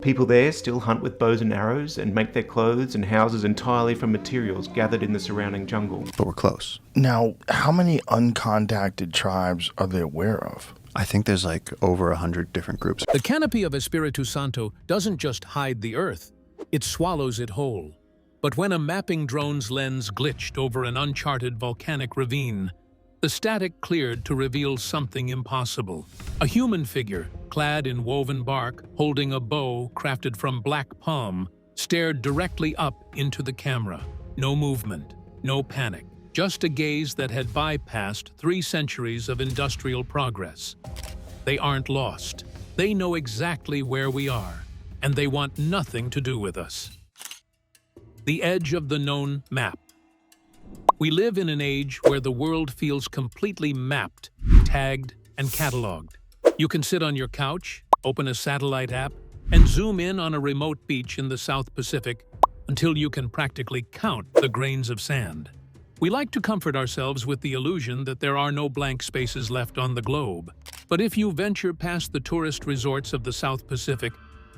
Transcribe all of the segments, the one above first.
People there still hunt with bows and arrows and make their clothes and houses entirely from materials gathered in the surrounding jungle. But we're close. Now, how many uncontacted tribes are they aware of? I think there's like over 100 different groups. The canopy of Espiritu Santo doesn't just hide the Earth, it swallows it whole. But when a mapping drone's lens glitched over an uncharted volcanic ravine, the static cleared to reveal something impossible. A human figure, clad in woven bark, holding a bow crafted from black palm, stared directly up into the camera. No movement, no panic, just a gaze that had bypassed 3 centuries of industrial progress. They aren't lost. They know exactly where we are, and they want nothing to do with us. The edge of the known map. We live in an age where the world feels completely mapped, tagged, and cataloged. You can sit on your couch, open a satellite app, and zoom in on a remote beach in the South Pacific until you can practically count the grains of sand. We like to comfort ourselves with the illusion that there are no blank spaces left on the globe. But if you venture past the tourist resorts of the South Pacific,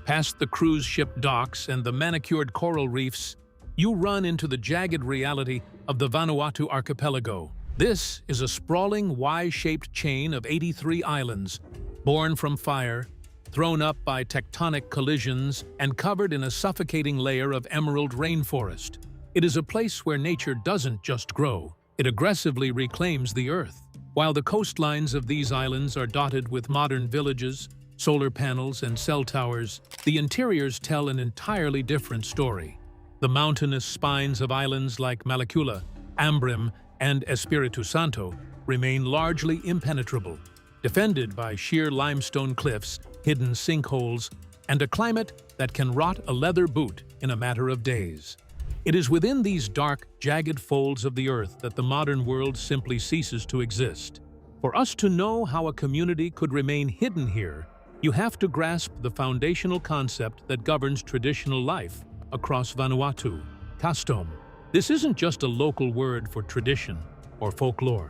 past the cruise ship docks and the manicured coral reefs, you run into the jagged reality of the Vanuatu archipelago. This is a sprawling Y-shaped chain of 83 islands, born from fire, thrown up by tectonic collisions, and covered in a suffocating layer of emerald rainforest. It is a place where nature doesn't just grow, it aggressively reclaims the earth. While the coastlines of these islands are dotted with modern villages, solar panels, and cell towers, the interiors tell an entirely different story. The mountainous spines of islands like Malacula, Ambrim, and Espiritu Santo remain largely impenetrable, defended by sheer limestone cliffs, hidden sinkholes, and a climate that can rot a leather boot in a matter of days. It is within these dark, jagged folds of the earth that the modern world simply ceases to exist. For us to know how a community could remain hidden here, you have to grasp the foundational concept that governs traditional life across Vanuatu, custom. This isn't just a local word for tradition or folklore.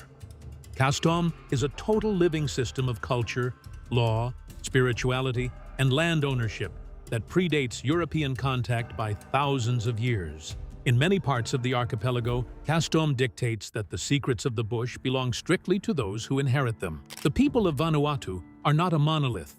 Custom is a total living system of culture, law, spirituality, and land ownership that predates European contact by thousands of years. In many parts of the archipelago, custom dictates that the secrets of the bush belong strictly to those who inherit them. The people of Vanuatu are not a monolith.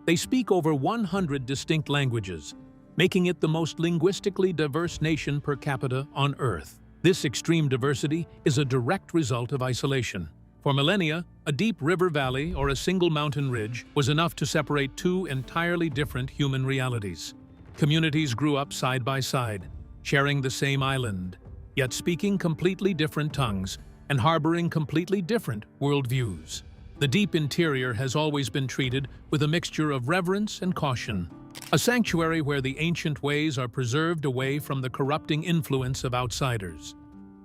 They speak over 100 distinct languages, making it the most linguistically diverse nation per capita on Earth. This extreme diversity is a direct result of isolation. For millennia, a deep river valley or a single mountain ridge was enough to separate 2 entirely different human realities. Communities grew up side by side, sharing the same island, yet speaking completely different tongues and harboring completely different worldviews. The deep interior has always been treated with a mixture of reverence and caution, a sanctuary where the ancient ways are preserved away from the corrupting influence of outsiders.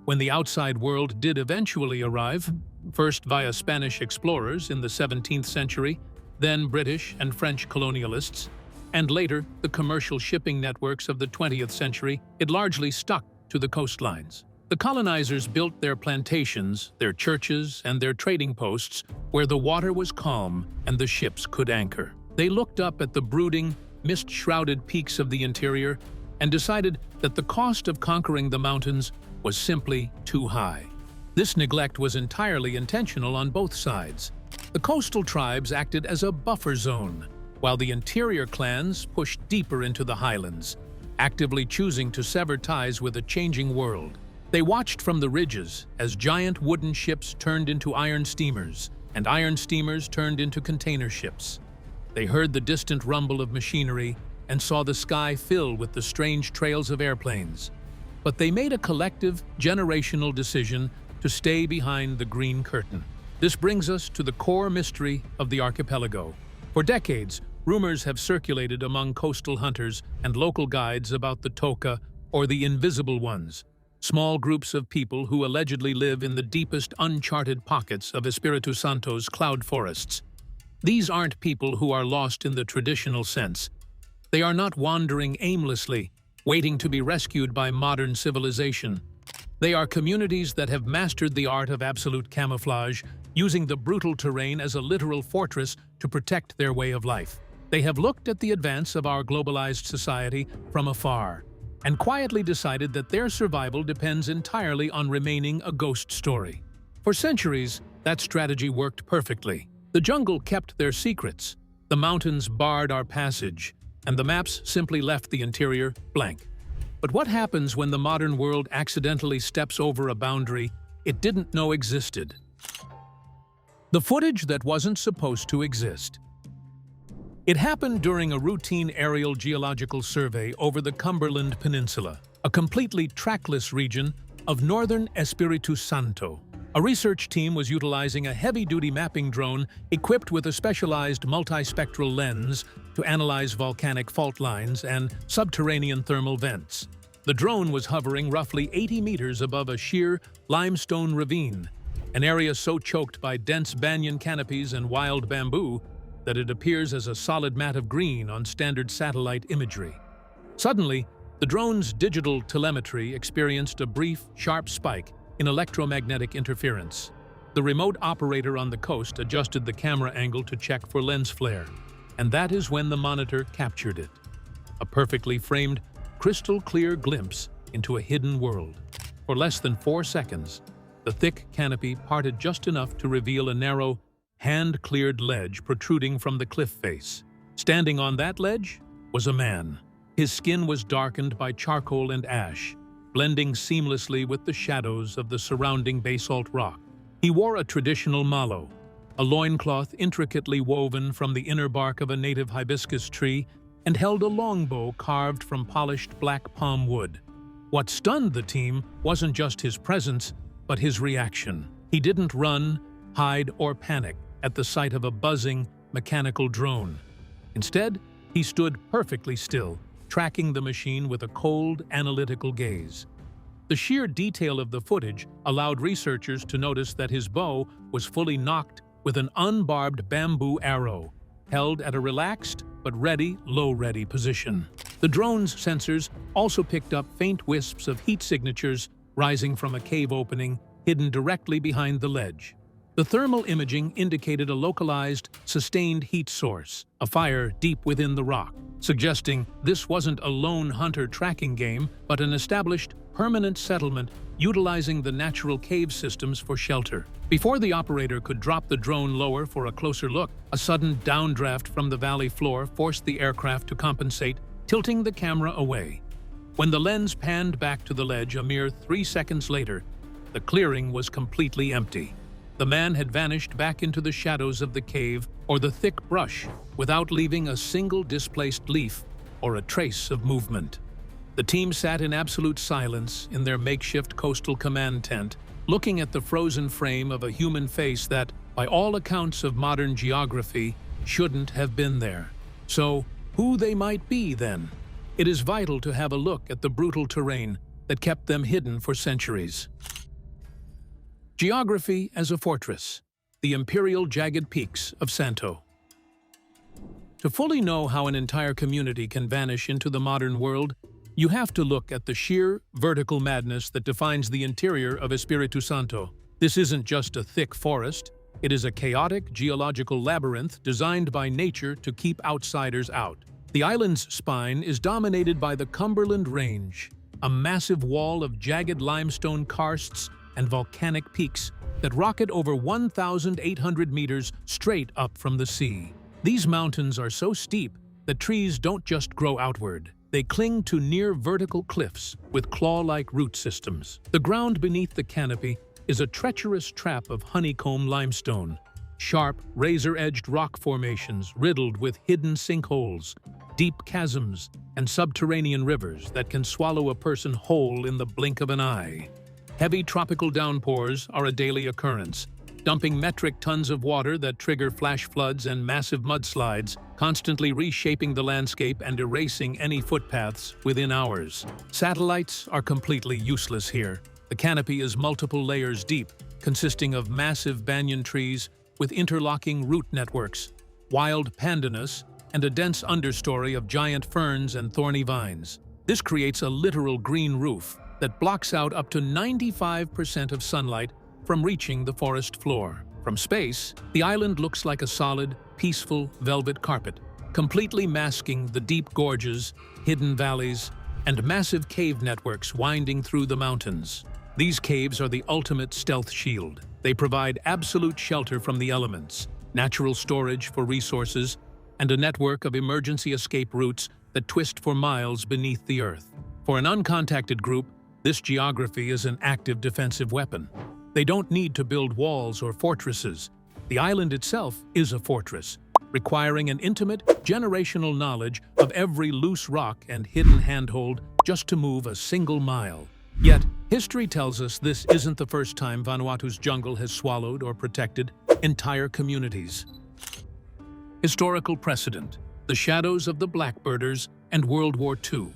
When the outside world did eventually arrive, first via Spanish explorers in the 17th century, then British and French colonialists, and later the commercial shipping networks of the 20th century, it largely stuck to the coastlines. The colonizers built their plantations, their churches, and their trading posts where the water was calm and the ships could anchor. They looked up at the brooding, mist-shrouded peaks of the interior and decided that the cost of conquering the mountains was simply too high. This neglect was entirely intentional on both sides. The coastal tribes acted as a buffer zone, while the interior clans pushed deeper into the highlands, actively choosing to sever ties with a changing world. They watched from the ridges as giant wooden ships turned into iron steamers, and iron steamers turned into container ships. They heard the distant rumble of machinery and saw the sky fill with the strange trails of airplanes. But they made a collective, generational decision to stay behind the green curtain. This brings us to the core mystery of the archipelago. For decades, rumors have circulated among coastal hunters and local guides about the Toka, or the Invisible Ones, small groups of people who allegedly live in the deepest uncharted pockets of Espiritu Santo's cloud forests. These aren't people who are lost in the traditional sense. They are not wandering aimlessly, waiting to be rescued by modern civilization. They are communities that have mastered the art of absolute camouflage, using the brutal terrain as a literal fortress to protect their way of life. They have looked at the advance of our globalized society from afar and quietly decided that their survival depends entirely on remaining a ghost story. For centuries, that strategy worked perfectly. The jungle kept their secrets, the mountains barred our passage, and the maps simply left the interior blank. But what happens when the modern world accidentally steps over a boundary it didn't know existed? The footage that wasn't supposed to exist. It happened during a routine aerial geological survey over the Cumberland Peninsula, a completely trackless region of northern Espiritu Santo. A research team was utilizing a heavy-duty mapping drone equipped with a specialized multispectral lens to analyze volcanic fault lines and subterranean thermal vents. The drone was hovering roughly 80 meters above a sheer limestone ravine, an area so choked by dense banyan canopies and wild bamboo that it appears as a solid mat of green on standard satellite imagery. Suddenly, the drone's digital telemetry experienced a brief, sharp spike in electromagnetic interference. The remote operator on the coast adjusted the camera angle to check for lens flare, and that is when the monitor captured it. A perfectly framed, crystal-clear glimpse into a hidden world. For less than 4 seconds, the thick canopy parted just enough to reveal a narrow, hand-cleared ledge protruding from the cliff face. Standing on that ledge was a man. His skin was darkened by charcoal and ash, blending seamlessly with the shadows of the surrounding basalt rock. He wore a traditional malo, a loincloth intricately woven from the inner bark of a native hibiscus tree, and held a longbow carved from polished black palm wood. What stunned the team wasn't just his presence, but his reaction. He didn't run, hide, or panic at the sight of a buzzing, mechanical drone. Instead, he stood perfectly still, tracking the machine with a cold, analytical gaze. The sheer detail of the footage allowed researchers to notice that his bow was fully nocked with an unbarbed bamboo arrow, held at a relaxed but ready, low-ready position. The drone's sensors also picked up faint wisps of heat signatures rising from a cave opening hidden directly behind the ledge. The thermal imaging indicated a localized, sustained heat source, a fire deep within the rock, suggesting this wasn't a lone hunter tracking game, but an established, permanent settlement utilizing the natural cave systems for shelter. Before the operator could drop the drone lower for a closer look, a sudden downdraft from the valley floor forced the aircraft to compensate, tilting the camera away. When the lens panned back to the ledge a mere 3 seconds later, the clearing was completely empty. The man had vanished back into the shadows of the cave or the thick brush without leaving a single displaced leaf or a trace of movement. The team sat in absolute silence in their makeshift coastal command tent, looking at the frozen frame of a human face that, by all accounts of modern geography, shouldn't have been there. So, who they might be then? It is vital to have a look at the brutal terrain that kept them hidden for centuries. Geography as a fortress, the imperial jagged peaks of Santo. To fully know how an entire community can vanish into the modern world, you have to look at the sheer vertical madness that defines the interior of Espiritu Santo. This isn't just a thick forest, it is a chaotic geological labyrinth designed by nature to keep outsiders out. The island's spine is dominated by the Cumberland Range, a massive wall of jagged limestone karsts and volcanic peaks that rocket over 1,800 meters straight up from the sea. These mountains are so steep that trees don't just grow outward. They cling to near-vertical cliffs with claw-like root systems. The ground beneath the canopy is a treacherous trap of honeycomb limestone, sharp, razor-edged rock formations riddled with hidden sinkholes, deep chasms, and subterranean rivers that can swallow a person whole in the blink of an eye. Heavy tropical downpours are a daily occurrence, dumping metric tons of water that trigger flash floods and massive mudslides, constantly reshaping the landscape and erasing any footpaths within hours. Satellites are completely useless here. The canopy is multiple layers deep, consisting of massive banyan trees with interlocking root networks, wild pandanus, and a dense understory of giant ferns and thorny vines. This creates a literal green roof that blocks out up to 95% of sunlight from reaching the forest floor. From space, the island looks like a solid, peaceful velvet carpet, completely masking the deep gorges, hidden valleys, and massive cave networks winding through the mountains. These caves are the ultimate stealth shield. They provide absolute shelter from the elements, natural storage for resources, and a network of emergency escape routes that twist for miles beneath the earth. For an uncontacted group, this geography is an active defensive weapon. They don't need to build walls or fortresses. The island itself is a fortress, requiring an intimate, generational knowledge of every loose rock and hidden handhold just to move a single mile. Yet, history tells us this isn't the first time Vanuatu's jungle has swallowed or protected entire communities. Historical precedent: the shadows of the Blackbirders and World War II.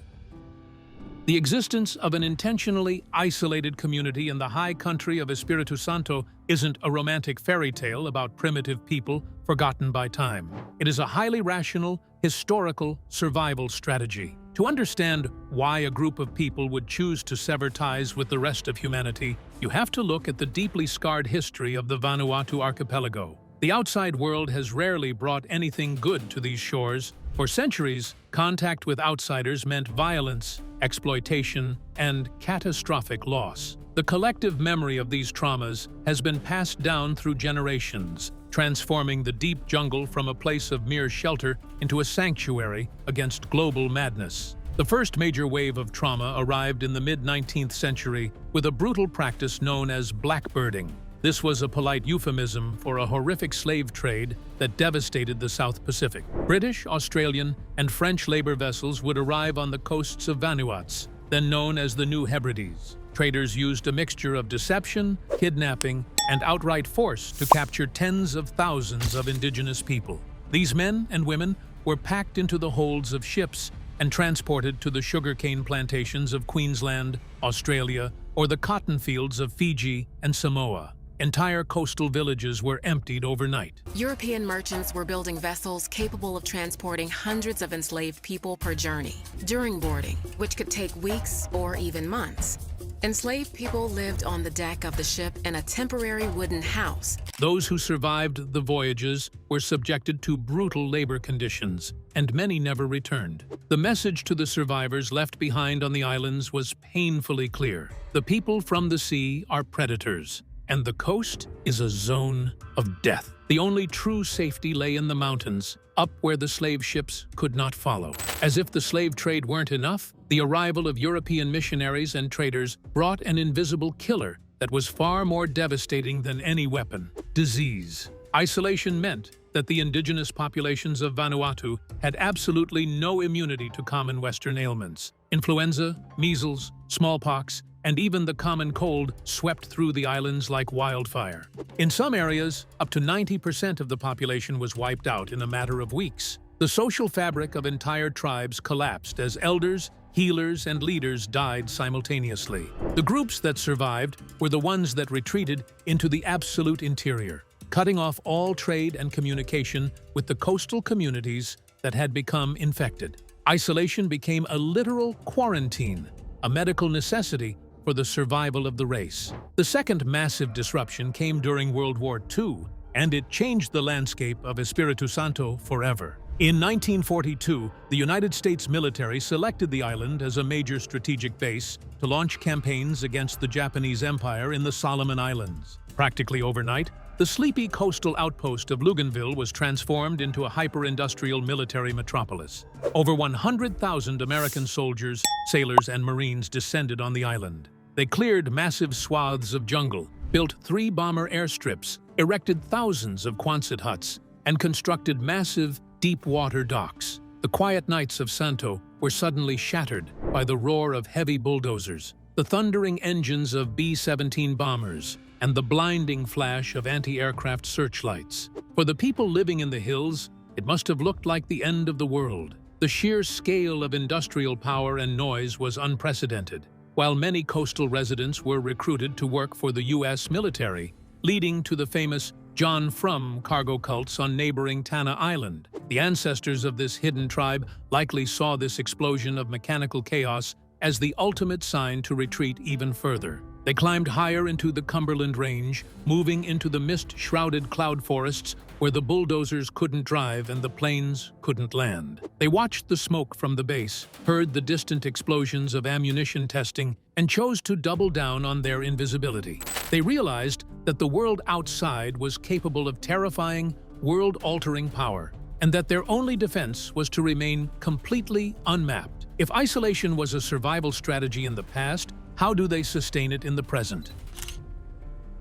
The existence of an intentionally isolated community in the high country of Espiritu Santo isn't a romantic fairy tale about primitive people forgotten by time. It is a highly rational, historical survival strategy. To understand why a group of people would choose to sever ties with the rest of humanity, you have to look at the deeply scarred history of the Vanuatu archipelago. The outside world has rarely brought anything good to these shores. For centuries, contact with outsiders meant violence, exploitation, and catastrophic loss. The collective memory of these traumas has been passed down through generations, transforming the deep jungle from a place of mere shelter into a sanctuary against global madness. The first major wave of trauma arrived in the mid-19th century with a brutal practice known as blackbirding. This was a polite euphemism for a horrific slave trade that devastated the South Pacific. British, Australian, and French labor vessels would arrive on the coasts of Vanuatu, then known as the New Hebrides. Traders used a mixture of deception, kidnapping, and outright force to capture tens of thousands of indigenous people. These men and women were packed into the holds of ships and transported to the sugarcane plantations of Queensland, Australia, or the cotton fields of Fiji and Samoa. Entire coastal villages were emptied overnight. European merchants were building vessels capable of transporting hundreds of enslaved people per journey. During boarding, which could take weeks or even months, enslaved people lived on the deck of the ship in a temporary wooden house. Those who survived the voyages were subjected to brutal labor conditions, and many never returned. The message to the survivors left behind on the islands was painfully clear. The people from the sea are predators, and the coast is a zone of death. The only true safety lay in the mountains, up where the slave ships could not follow. As if the slave trade weren't enough, the arrival of European missionaries and traders brought an invisible killer that was far more devastating than any weapon: disease. Isolation meant that the indigenous populations of Vanuatu had absolutely no immunity to common Western ailments. Influenza, measles, smallpox, and even the common cold swept through the islands like wildfire. In some areas, up to 90% of the population was wiped out in a matter of weeks. The social fabric of entire tribes collapsed as elders, healers, and leaders died simultaneously. The groups that survived were the ones that retreated into the absolute interior, cutting off all trade and communication with the coastal communities that had become infected. Isolation became a literal quarantine, a medical necessity for the survival of the race. The second massive disruption came during World War II, and it changed the landscape of Espiritu Santo forever. In 1942, the United States military selected the island as a major strategic base to launch campaigns against the Japanese Empire in the Solomon Islands. Practically overnight, the sleepy coastal outpost of Luganville was transformed into a hyper-industrial military metropolis. Over 100,000 American soldiers, sailors, and Marines descended on the island. They cleared massive swaths of jungle, built 3 bomber airstrips, erected thousands of Quonset huts, and constructed massive, deep-water docks. The quiet nights of Santo were suddenly shattered by the roar of heavy bulldozers, the thundering engines of B-17 bombers, and the blinding flash of anti-aircraft searchlights. For the people living in the hills, it must have looked like the end of the world. The sheer scale of industrial power and noise was unprecedented, while many coastal residents were recruited to work for the U.S. military, leading to the famous John Frum cargo cults on neighboring Tanna Island. The ancestors of this hidden tribe likely saw this explosion of mechanical chaos as the ultimate sign to retreat even further. They climbed higher into the Cumberland Range, moving into the mist-shrouded cloud forests where the bulldozers couldn't drive and the planes couldn't land. They watched the smoke from the base, heard the distant explosions of ammunition testing, and chose to double down on their invisibility. They realized that the world outside was capable of terrifying, world-altering power, and that their only defense was to remain completely unmapped. If isolation was a survival strategy in the past, how do they sustain it in the present?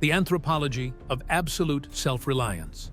The anthropology of absolute self-reliance.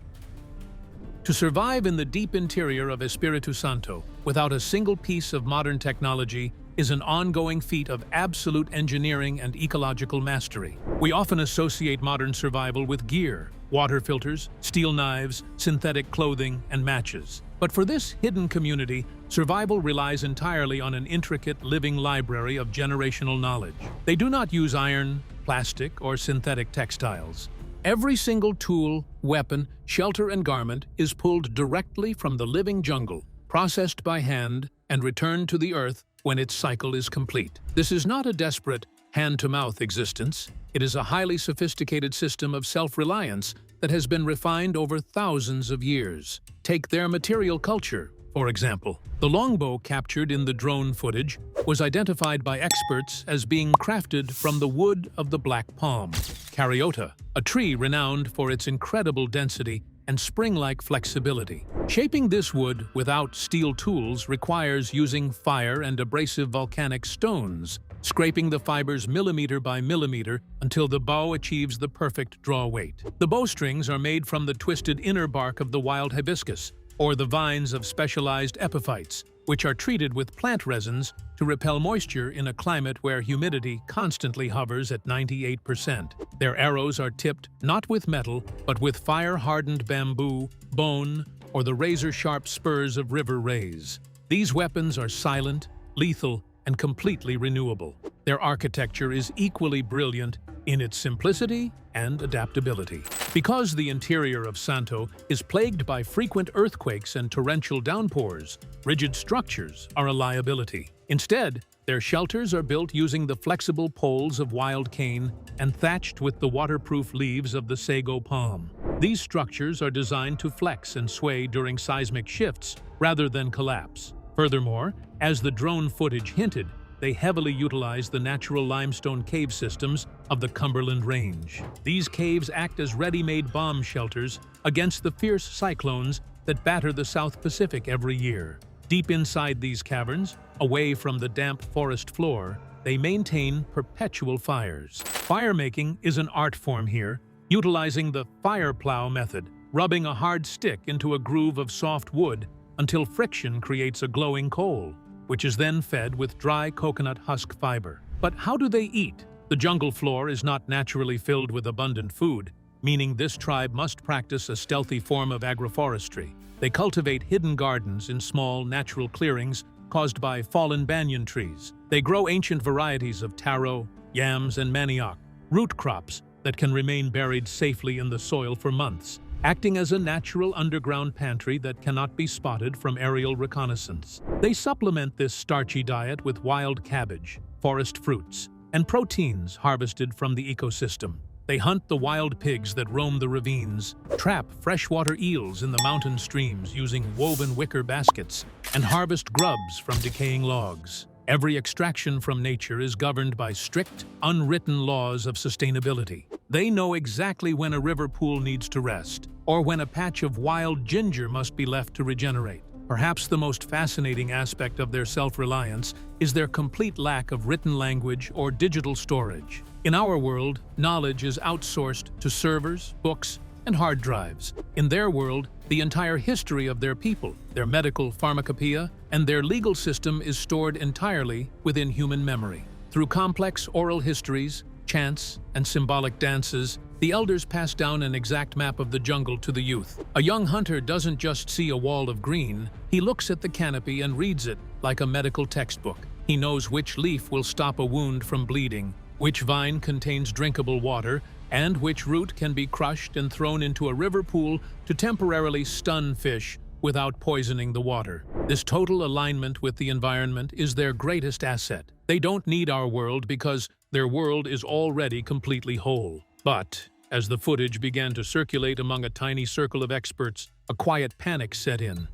To survive in the deep interior of Espiritu Santo without a single piece of modern technology is an ongoing feat of absolute engineering and ecological mastery. We often associate modern survival with gear, water filters, steel knives, synthetic clothing, and matches. But for this hidden community, survival relies entirely on an intricate living library of generational knowledge. They do not use iron, plastic, or synthetic textiles. Every single tool, weapon, shelter, and garment is pulled directly from the living jungle, processed by hand, and returned to the earth when its cycle is complete. This is not a desperate, hand-to-mouth existence. It is a highly sophisticated system of self-reliance that has been refined over thousands of years. Take their material culture, for example. The longbow captured in the drone footage was identified by experts as being crafted from the wood of the black palm, Cariota, a tree renowned for its incredible density and spring-like flexibility. Shaping this wood without steel tools requires using fire and abrasive volcanic stones, scraping the fibers millimeter by millimeter until the bow achieves the perfect draw weight. The bowstrings are made from the twisted inner bark of the wild hibiscus, or the vines of specialized epiphytes, which are treated with plant resins to repel moisture in a climate where humidity constantly hovers at 98%. Their arrows are tipped not with metal, but with fire-hardened bamboo, bone, or the razor-sharp spurs of river rays. These weapons are silent, lethal, and completely renewable. Their architecture is equally brilliant in its simplicity and adaptability. Because the interior of Santo is plagued by frequent earthquakes and torrential downpours, rigid structures are a liability. Instead, their shelters are built using the flexible poles of wild cane and thatched with the waterproof leaves of the sago palm. These structures are designed to flex and sway during seismic shifts rather than collapse. Furthermore, as the drone footage hinted, they heavily utilize the natural limestone cave systems of the Cumberland Range. These caves act as ready-made bomb shelters against the fierce cyclones that batter the South Pacific every year. Deep inside these caverns, away from the damp forest floor, they maintain perpetual fires. Firemaking is an art form here, utilizing the fire plow method, rubbing a hard stick into a groove of soft wood until friction creates a glowing coal, which is then fed with dry coconut husk fiber. But how do they eat? The jungle floor is not naturally filled with abundant food, meaning this tribe must practice a stealthy form of agroforestry. They cultivate hidden gardens in small, natural clearings caused by fallen banyan trees. They grow ancient varieties of taro, yams, and manioc, root crops that can remain buried safely in the soil for months, acting as a natural underground pantry that cannot be spotted from aerial reconnaissance. They supplement this starchy diet with wild cabbage, forest fruits, and proteins harvested from the ecosystem. They hunt the wild pigs that roam the ravines, trap freshwater eels in the mountain streams using woven wicker baskets, and harvest grubs from decaying logs. Every extraction from nature is governed by strict, unwritten laws of sustainability. They know exactly when a river pool needs to rest, or when a patch of wild ginger must be left to regenerate. Perhaps the most fascinating aspect of their self-reliance is their complete lack of written language or digital storage. In our world, knowledge is outsourced to servers, books, and hard drives. In their world, the entire history of their people, their medical pharmacopoeia, and their legal system is stored entirely within human memory. Through complex oral histories, chants, and symbolic dances, the elders pass down an exact map of the jungle to the youth. A young hunter doesn't just see a wall of green, he looks at the canopy and reads it like a medical textbook. He knows which leaf will stop a wound from bleeding, which vine contains drinkable water, and which root can be crushed and thrown into a river pool to temporarily stun fish without poisoning the water. This total alignment with the environment is their greatest asset. They don't need our world because their world is already completely whole. But As the footage began to circulate among a tiny circle of experts, a quiet panic set in.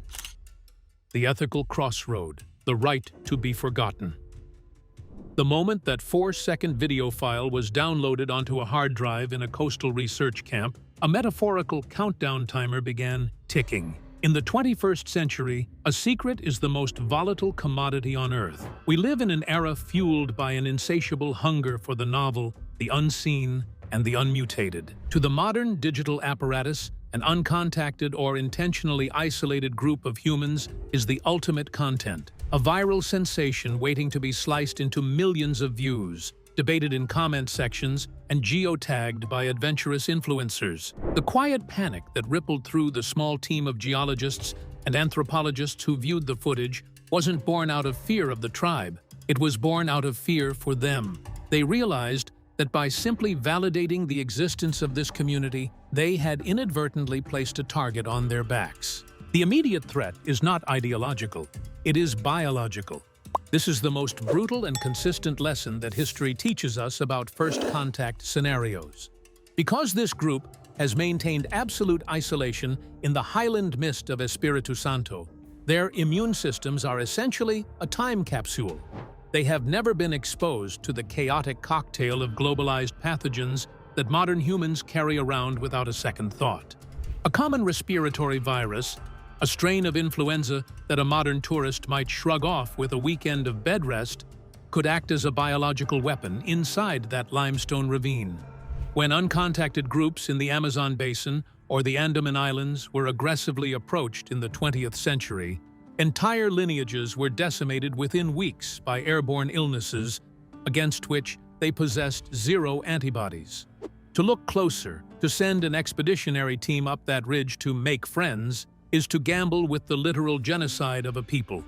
The ethical crossroad, the right to be forgotten. The moment that 4-second video file was downloaded onto a hard drive in a coastal research camp, a metaphorical countdown timer began ticking. In the 21st century, a secret is the most volatile commodity on Earth. We live in an era fueled by an insatiable hunger for the novel, the unseen, and the unmutated. To the modern digital apparatus, an uncontacted or intentionally isolated group of humans is the ultimate content, a viral sensation waiting to be sliced into millions of views, debated in comment sections, and geotagged by adventurous influencers. The quiet panic that rippled through the small team of geologists and anthropologists who viewed the footage wasn't born out of fear of the tribe. It was born out of fear for them. They realized that by simply validating the existence of this community, they had inadvertently placed a target on their backs. The immediate threat is not ideological, it is biological. This is the most brutal and consistent lesson that history teaches us about first contact scenarios. Because this group has maintained absolute isolation in the highland mist of Espiritu Santo, their immune systems are essentially a time capsule. They have never been exposed to the chaotic cocktail of globalized pathogens that modern humans carry around without a second thought. A common respiratory virus, a strain of influenza that a modern tourist might shrug off with a weekend of bed rest, could act as a biological weapon inside that limestone ravine. When uncontacted groups in the Amazon basin or the Andaman Islands were aggressively approached in the 20th century, entire lineages were decimated within weeks by airborne illnesses against which they possessed zero antibodies. To look closer, to send an expeditionary team up that ridge to make friends, is to gamble with the literal genocide of a people.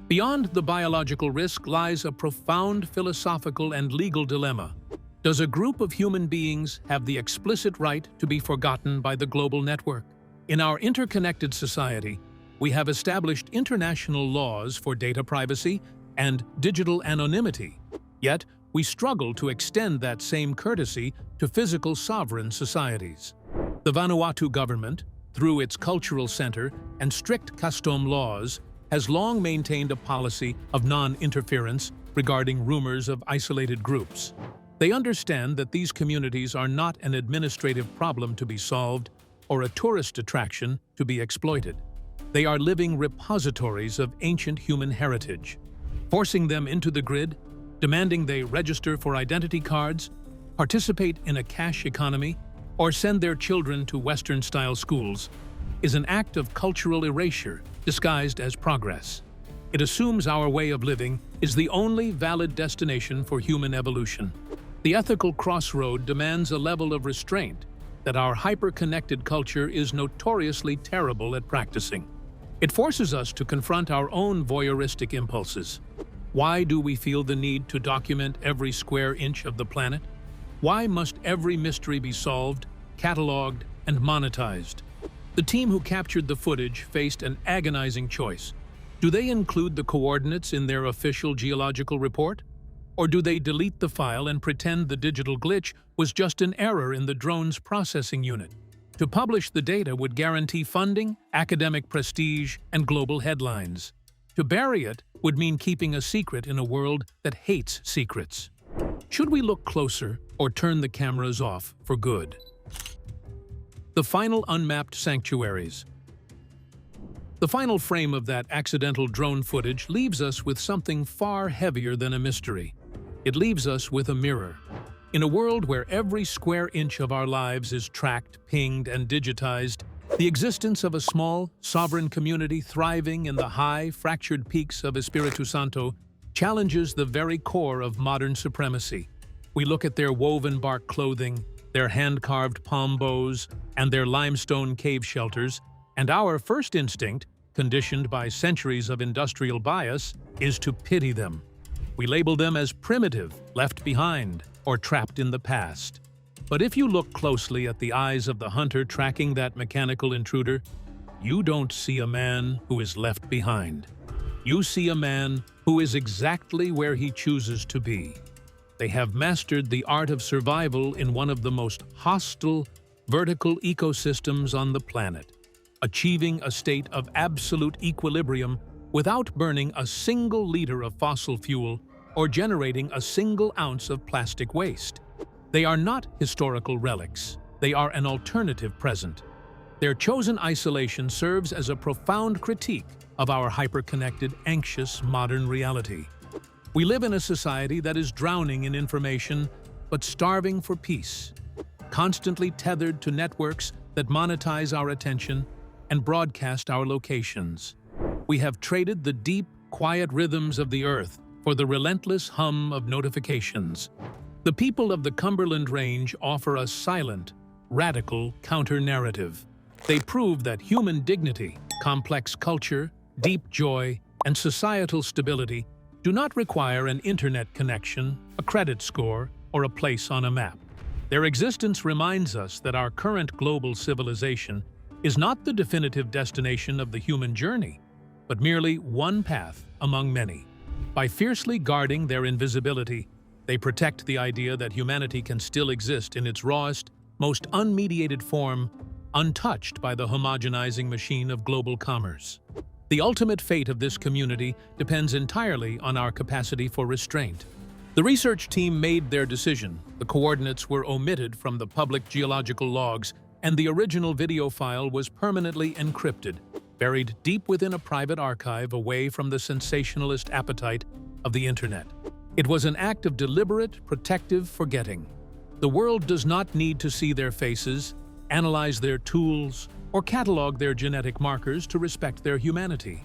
Beyond the biological risk lies a profound philosophical and legal dilemma. Does a group of human beings have the explicit right to be forgotten by the global network? In our interconnected society, we have established international laws for data privacy and digital anonymity, yet we struggle to extend that same courtesy to physical sovereign societies. The Vanuatu government, through its cultural center and strict custom laws, has long maintained a policy of non-interference regarding rumors of isolated groups. They understand that these communities are not an administrative problem to be solved or a tourist attraction to be exploited. They are living repositories of ancient human heritage. Forcing them into the grid, demanding they register for identity cards, participate in a cash economy, or send their children to Western-style schools, is an act of cultural erasure disguised as progress. It assumes our way of living is the only valid destination for human evolution. The ethical crossroad demands a level of restraint that our hyper-connected culture is notoriously terrible at practicing. It forces us to confront our own voyeuristic impulses. Why do we feel the need to document every square inch of the planet? Why must every mystery be solved, cataloged, and monetized? The team who captured the footage faced an agonizing choice. Do they include the coordinates in their official geological report? Or do they delete the file and pretend the digital glitch was just an error in the drone's processing unit? To publish the data would guarantee funding, academic prestige, and global headlines. To bury it would mean keeping a secret in a world that hates secrets. Should we look closer or turn the cameras off for good? The final unmapped sanctuaries. The final frame of that accidental drone footage leaves us with something far heavier than a mystery. It leaves us with a mirror. In a world where every square inch of our lives is tracked, pinged, and digitized, the existence of a small, sovereign community thriving in the high, fractured peaks of Espiritu Santo challenges the very core of modern supremacy. We look at their woven bark clothing, their hand-carved palm bows, and their limestone cave shelters, and our first instinct, conditioned by centuries of industrial bias, is to pity them. We label them as primitive, left behind, or trapped in the past. But if you look closely at the eyes of the hunter tracking that mechanical intruder, you don't see a man who is left behind. You see a man who is exactly where he chooses to be. They have mastered the art of survival in one of the most hostile vertical ecosystems on the planet, achieving a state of absolute equilibrium without burning a single liter of fossil fuel or generating a single ounce of plastic waste. They are not historical relics. They are an alternative present. Their chosen isolation serves as a profound critique of our hyper-connected, anxious modern reality. We live in a society that is drowning in information but starving for peace, constantly tethered to networks that monetize our attention and broadcast our locations. We have traded the deep, quiet rhythms of the earth for the relentless hum of notifications. The people of the Cumberland Range offer a silent, radical counter-narrative. They prove that human dignity, complex culture, deep joy, and societal stability do not require an internet connection, a credit score, or a place on a map. Their existence reminds us that our current global civilization is not the definitive destination of the human journey, but merely one path among many. By fiercely guarding their invisibility, they protect the idea that humanity can still exist in its rawest, most unmediated form, untouched by the homogenizing machine of global commerce. The ultimate fate of this community depends entirely on our capacity for restraint. The research team made their decision. The coordinates were omitted from the public geological logs, and the original video file was permanently encrypted, buried deep within a private archive away from the sensationalist appetite of the internet. It was an act of deliberate, protective forgetting. The world does not need to see their faces, analyze their tools, or catalog their genetic markers to respect their humanity.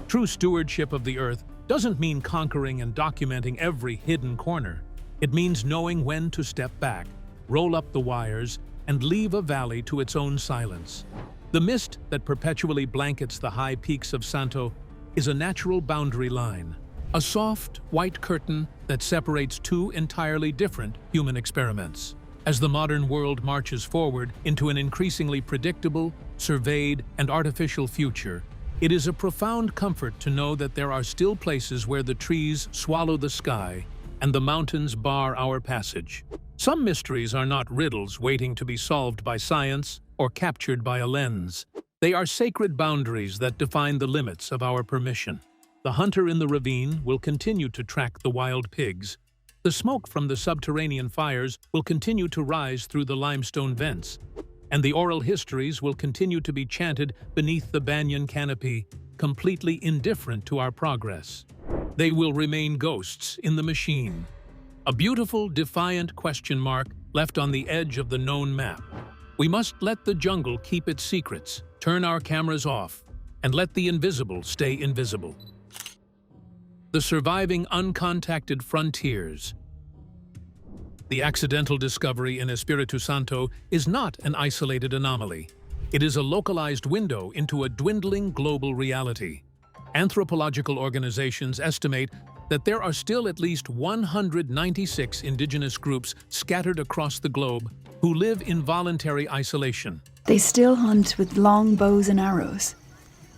True stewardship of the earth doesn't mean conquering and documenting every hidden corner. It means knowing when to step back, roll up the wires, and leave a valley to its own silence. The mist that perpetually blankets the high peaks of Santo is a natural boundary line, a soft, white curtain that separates two entirely different human experiments. As the modern world marches forward into an increasingly predictable, surveyed, and artificial future, it is a profound comfort to know that there are still places where the trees swallow the sky and the mountains bar our passage. Some mysteries are not riddles waiting to be solved by science or captured by a lens. They are sacred boundaries that define the limits of our permission. The hunter in the ravine will continue to track the wild pigs. The smoke from the subterranean fires will continue to rise through the limestone vents, and the oral histories will continue to be chanted beneath the banyan canopy, completely indifferent to our progress. They will remain ghosts in the machine, a beautiful, defiant question mark left on the edge of the known map. We must let the jungle keep its secrets, turn our cameras off, and let the invisible stay invisible. The surviving uncontacted frontiers. The accidental discovery in Espiritu Santo is not an isolated anomaly. It is a localized window into a dwindling global reality. Anthropological organizations estimate that there are still at least 196 indigenous groups scattered across the globe who live in voluntary isolation. They still hunt with long bows and arrows,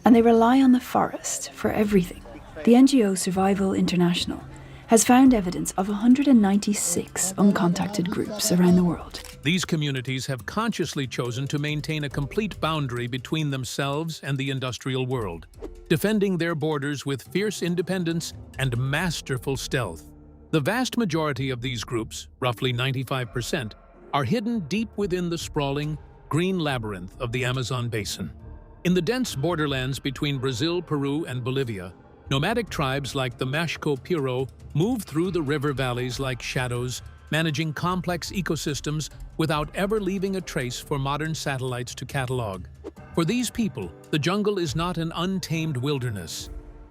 and they rely on the forest for everything. The NGO Survival International has found evidence of 196 uncontacted groups around the world. These communities have consciously chosen to maintain a complete boundary between themselves and the industrial world, defending their borders with fierce independence and masterful stealth. The vast majority of these groups, roughly 95%, are hidden deep within the sprawling, green labyrinth of the Amazon basin. In the dense borderlands between Brazil, Peru, and Bolivia, nomadic tribes like the Mashco Piro move through the river valleys like shadows, managing complex ecosystems without ever leaving a trace for modern satellites to catalog. For these people, the jungle is not an untamed wilderness.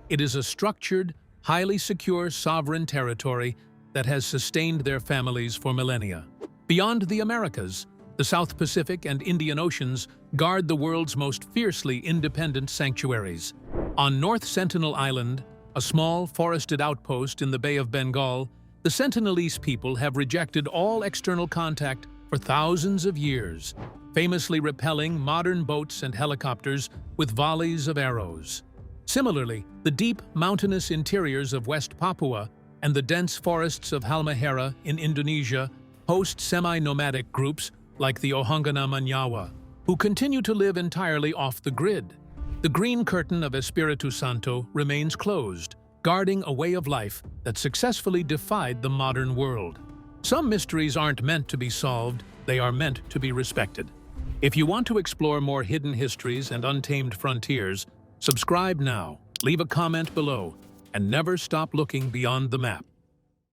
It is a structured, highly secure sovereign territory that has sustained their families for millennia. Beyond the Americas, the South Pacific and Indian Oceans guard the world's most fiercely independent sanctuaries. On North Sentinel Island, a small forested outpost in the Bay of Bengal, the Sentinelese people have rejected all external contact for thousands of years, famously repelling modern boats and helicopters with volleys of arrows. Similarly, the deep, mountainous interiors of West Papua and the dense forests of Halmahera in Indonesia host semi-nomadic groups like the Ohangana Manyawa, who continue to live entirely off the grid. The green curtain of Espiritu Santo remains closed, guarding a way of life that successfully defied the modern world. Some mysteries aren't meant to be solved, they are meant to be respected. If you want to explore more hidden histories and untamed frontiers, subscribe now, leave a comment below, and never stop looking beyond the map.